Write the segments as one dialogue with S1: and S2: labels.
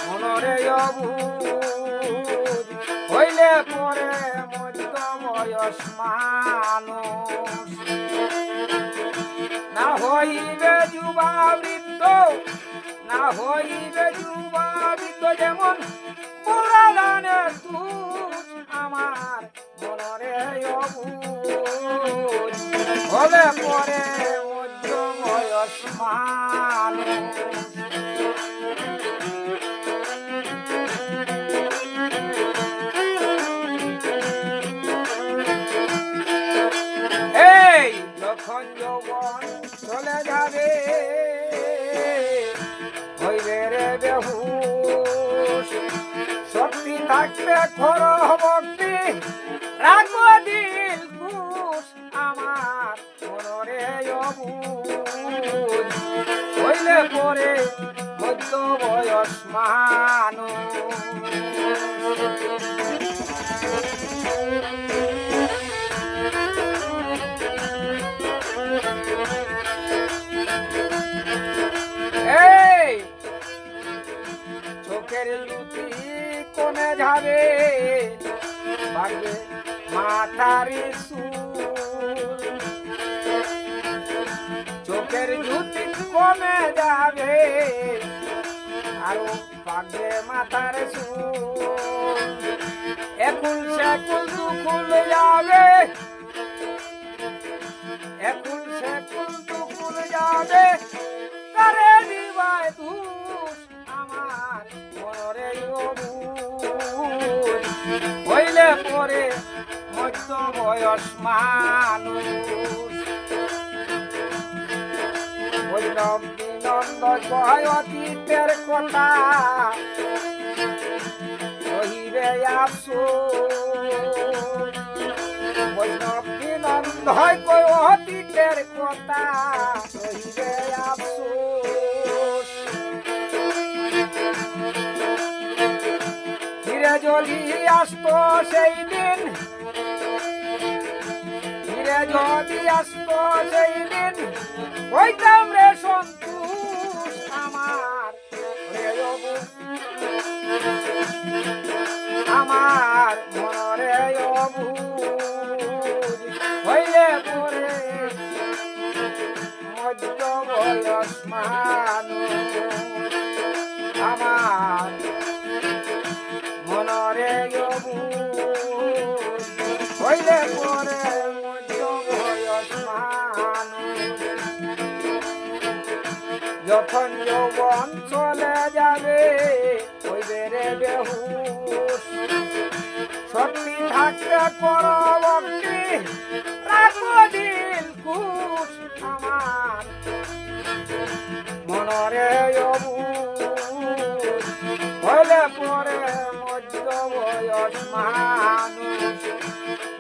S1: মনরে অবুঝ হইলে পরে মধ্য বয়স মানুষ না হইবে যুবা বৃদ্ধ না হইবে যুবা বৃদ্ধ যেমন পুরাণে তুষ আমার মনরে অবুঝ হলে পরে মধ্য বয়স মানুষ যখন যৌবন চলে যাবে হইবে রে বেহুশ শক্তি থাকবে খর ভক্তি রাখবো দিল খুশ আমার মনরে অবুঝ হইলে পরে মধ্য বয়স মানুষ চোখের লুটি কমে যাবে ভাগবে মাথার চুল চোখের লুটি কমে যাবে আরো ভাগবে মাথার চুল একুল সেকুল দুকুল যাবে একুল সেকুল দুকুল যাবে করে দিবায় দুষ আমার মনরে অবুঝ হইলে পরে মধ্য বয়স মানুষ বৈষ্ণব বিনন্দ কয় অতীতের কথা কহিবে আফসোস বৈষ্ণব বিনন্দ কয় অতীতের কথা কহিবে আফসোস ফিরে যদি আসতো সেই দিন ফিরে যদি আসতো সেই দিন হইতাম রে সন্তোষ আমার আমার মনরে অবুঝ হইলে পরে মধ্য বয়স মানুষ আমার মনরে অবুঝ হইলে পরে মধ্য বয়স মানুষ যখন যৌবন চলে যাবে হইবে রে বেহুশ শক্তি থাকতে কর ভক্তি রাখবো দিল খুশ আমার মনরে অবুঝ হইলে পরে মধ্য বয়স মানুষ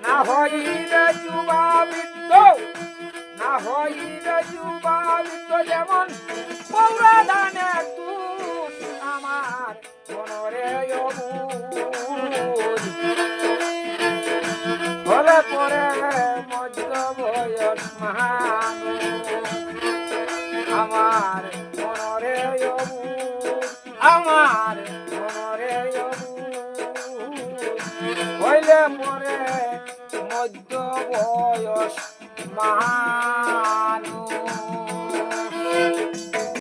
S1: না হইবে যুবা বৃদ্ধ না হইবে যুবা বৃদ্ধ যেমন পৌরা দানে তুষ আমার মনরে অবুঝ হলে পরে মধ্য বয়স মানুষ আমার মনরে অবুঝ আমার মনরে অবুঝ হইলে পরে মধ্য বয়স